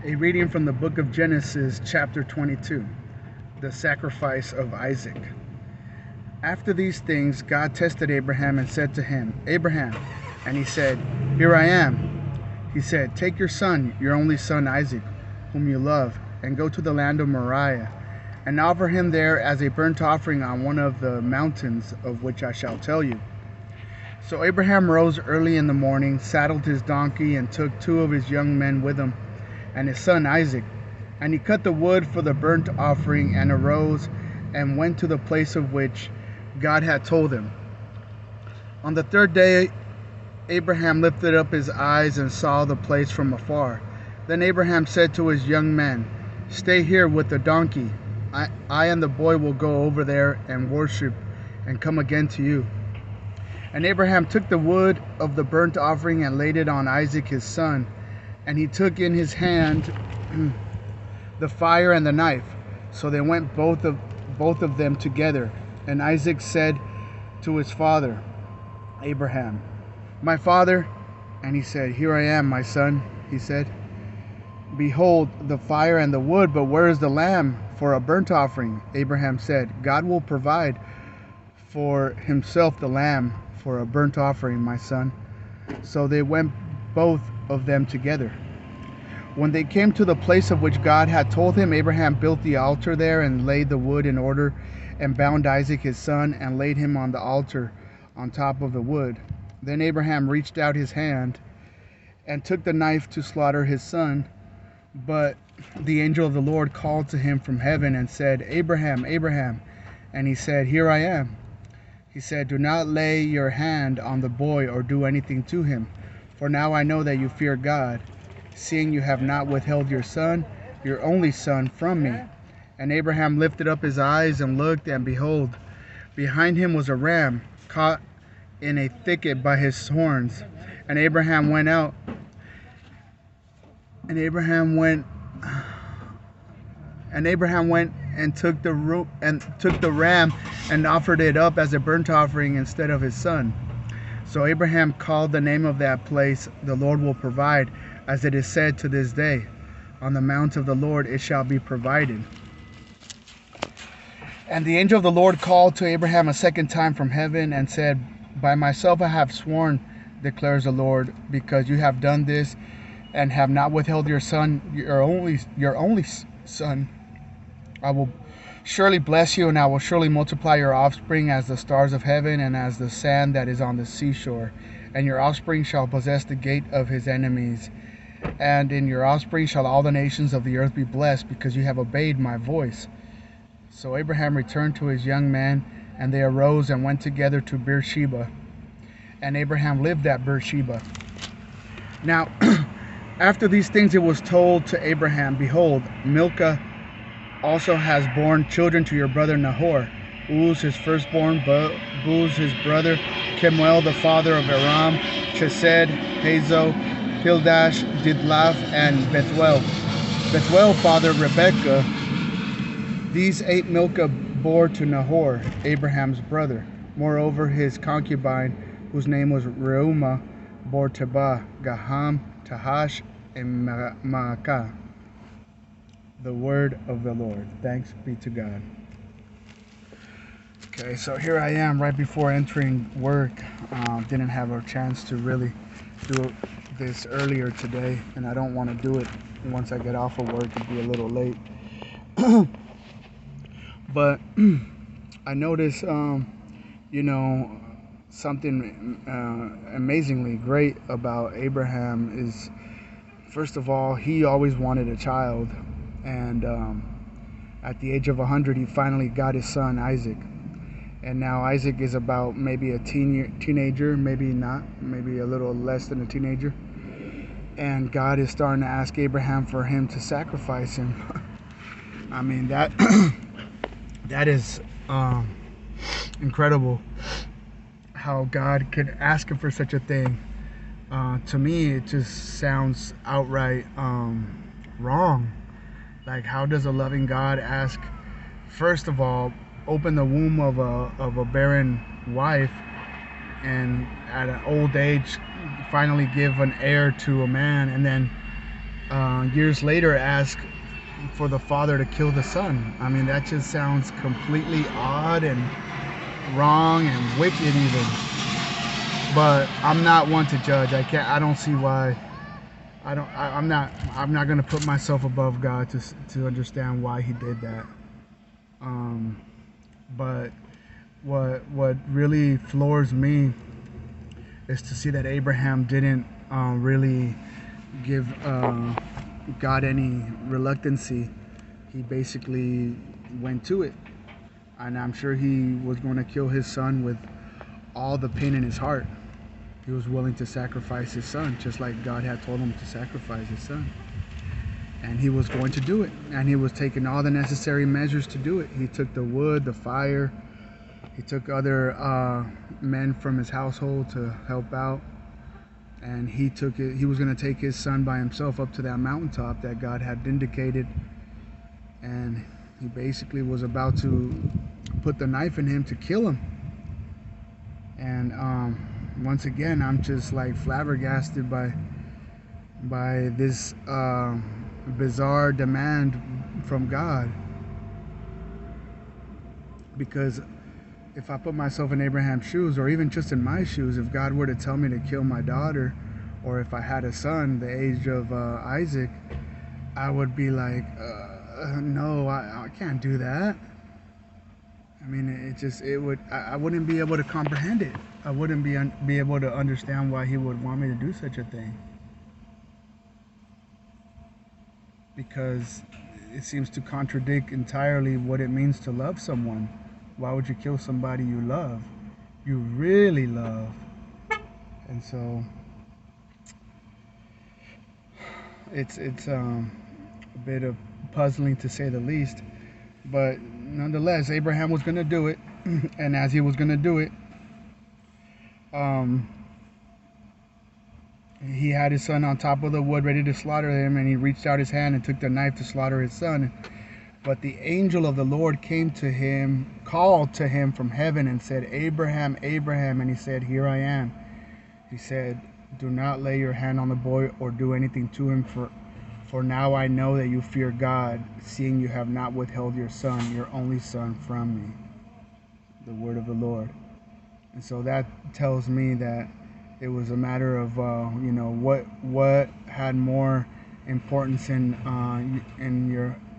A reading from the book of Genesis, chapter 22, the sacrifice of Isaac. After these things, God tested Abraham and said to him, Abraham, and he said, Here I am. He said, Take your son, your only son Isaac, whom you love, and go to the land of Moriah, and offer him there as a burnt offering on one of the mountains of which I shall tell you. So Abraham rose early in the morning, saddled his donkey, and took 2 of his young men with him, and his son Isaac. And he cut the wood for the burnt offering, and arose and went to the place of which God had told him. On the 3rd day, Abraham lifted up his eyes and saw the place from afar. Then Abraham said to his young men, Stay here with the donkey. I and the boy will go over there and worship and come again to you. And Abraham took the wood of the burnt offering and laid it on Isaac his son. And he took in his hand the fire and the knife. So they went both of them together. And Isaac said to his father, Abraham, My father. And he said, Here I am, my son, he said. Behold the fire and the wood, but where is the lamb for a burnt offering? Abraham said, God will provide for himself the lamb for a burnt offering, my son. So they went both of them together. When they came to the place of which God had told him, Abraham built the altar there and laid the wood in order, and bound Isaac his son and laid him on the altar on top of the wood. Then Abraham reached out his hand and took the knife to slaughter his son. But the angel of the Lord called to him from heaven and said, Abraham, Abraham. And he said, Here I am. He said, Do not lay your hand on the boy or do anything to him, for now I know that you fear God, seeing you have not withheld your son, your only son, from me. And Abraham lifted up his eyes and looked, and behold, behind him was a ram caught in a thicket by his horns. And Abraham went out. And Abraham went and took the ram and offered it up as a burnt offering instead of his son. So Abraham called the name of that place, The Lord will provide, as it is said to this day, On the mount of the Lord it shall be provided. And the angel of the Lord called to Abraham a second time from heaven and said, By myself I have sworn, declares the Lord, because you have done this and have not withheld your son, your only son. I will surely bless you, and I will surely multiply your offspring as the stars of heaven and as the sand that is on the seashore. And your offspring shall possess the gate of his enemies. And in your offspring shall all the nations of the earth be blessed, because you have obeyed my voice. So Abraham returned to his young men, and they arose and went together to Beersheba. And Abraham lived at Beersheba. Now, after these things it was told to Abraham, Behold, Milcah also has borne children to your brother Nahor, Uz his firstborn, Buz his brother, Kemuel the father of Aram, Chesed, Hazo, Pildash, Didlaph, and Bethuel. Bethuel fathered Rebekah. These 8 Milcah bore to Nahor, Abraham's brother. Moreover, his concubine, whose name was Reumah, bore Tebah, Gaham, Tahash, and Maacah. The word of the Lord. Thanks be to God. Okay, so here I am right before entering work. Didn't have a chance to really do this earlier today, and I don't want to do it once I get off of work. It'd be a little late. But I noticed, something amazingly great about Abraham is, first of all, he always wanted a child, and at the age of 100 he finally got his son Isaac. And now Isaac is about maybe a teenager, maybe not, maybe a little less than a teenager, and God is starting to ask Abraham for him to sacrifice him. I mean, that is incredible, how God could ask him for such a thing. To me, it just sounds outright wrong. Like, how does a loving God ask, first of all, open the womb of a barren wife, and at an old age finally give an heir to a man, and then years later ask for the father to kill the son. I mean, that just sounds completely odd and wrong and wicked even. But I'm not one to judge. I don't see why. I'm not going to put myself above God to understand why he did that. But what really floors me is to see that Abraham didn't really give God any reluctancy. He basically went to it, and I'm sure he was going to kill his son with all the pain in his heart. He was willing to sacrifice his son, just like God had told him to sacrifice his son. And he was going to do it, and he was taking all the necessary measures to do it. He took the wood, the fire. He took other men from his household to help out, and he was going to take his son by himself up to that mountaintop that God had indicated, and he basically was about to put the knife in him to kill him. And once again, I'm just like flabbergasted by this bizarre demand from God. Because if I put myself in Abraham's shoes, or even just in my shoes, if God were to tell me to kill my daughter, or if I had a son the age of Isaac, I would be like, no, I can't do that. I mean, I wouldn't be able to comprehend it. I wouldn't be able to understand why he would want me to do such a thing. Because it seems to contradict entirely what it means to love someone. Why would you kill somebody you love? You really love. And so it's a bit of puzzling, to say the least. But nonetheless, Abraham was going to do it. And as he was going to do it, he had his son on top of the wood ready to slaughter him, and he reached out his hand and took the knife to slaughter his son. But the angel of the Lord came to him, called to him from heaven, and said, Abraham, Abraham. And he said, Here I am. He said, Do not lay your hand on the boy or do anything to him, for now I know that you fear God, seeing you have not withheld your son, your only son, from me. The word of the Lord. And so that tells me that it was a matter of what had more importance in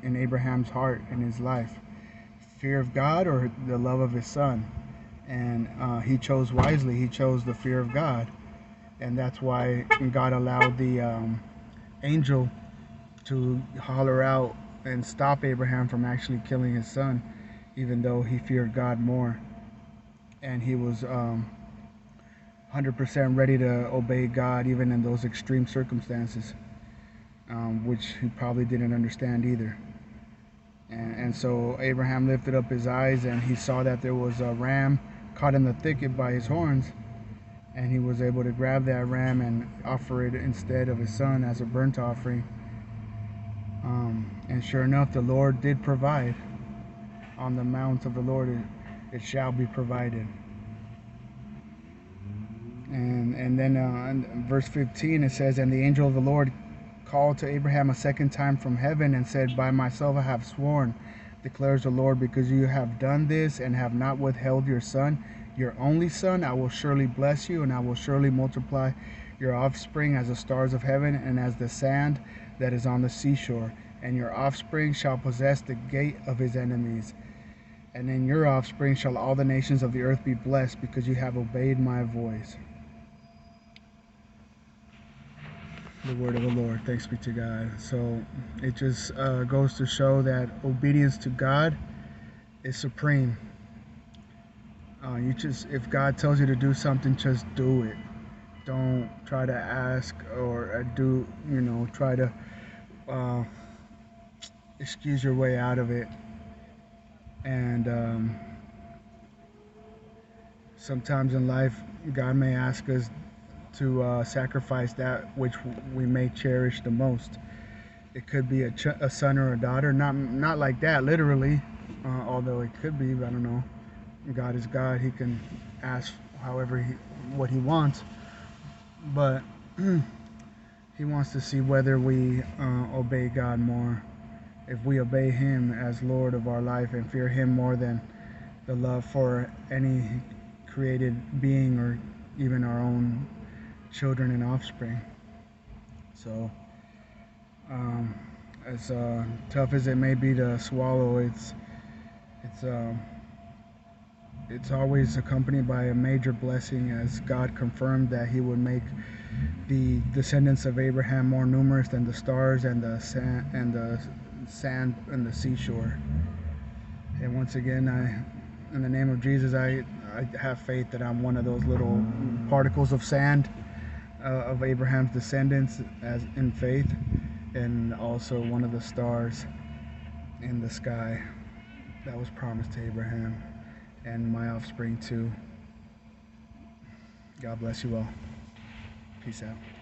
Abraham's heart, in his life, fear of God or the love of his son. And he chose wisely. He chose the fear of God, and that's why God allowed the angel to holler out and stop Abraham from actually killing his son, even though he feared God more, and he was 100% ready to obey God even in those extreme circumstances, which he probably didn't understand either. And so Abraham lifted up his eyes, and he saw that there was a ram caught in the thicket by his horns, and he was able to grab that ram and offer it instead of his son as a burnt offering. And sure enough, the Lord did provide. On the mount of the Lord it shall be provided. And then in verse 15 it says, And the angel of the Lord called to Abraham a second time from heaven and said, By myself I have sworn, declares the Lord, because you have done this and have not withheld your son, your only son, I will surely bless you, and I will surely multiply your offspring as the stars of heaven and as the sand that is on the seashore. And your offspring shall possess the gate of his enemies. And in your offspring shall all the nations of the earth be blessed, because you have obeyed my voice. The word of the Lord. Thanks be to God. So it just goes to show that obedience to God is supreme. If God tells you to do something, just do it. Don't try to ask or try to excuse your way out of it. And sometimes in life, God may ask us to sacrifice that which we may cherish the most. It could be a son or a daughter, not like that literally, although it could be. I don't know. God is God. He can ask what he wants, but He wants to see whether we obey God more. If we obey Him as Lord of our life and fear Him more than the love for any created being or even our own children and offspring. So, as tough as it may be to swallow, it's always accompanied by a major blessing, as God confirmed that He would make the descendants of Abraham more numerous than the stars and the sand and the seashore. And once again, in the name of Jesus, I have faith that I'm one of those little particles of sand of Abraham's descendants as in faith, and also one of the stars in the sky that was promised to Abraham and my offspring too. God bless you all. Peace out.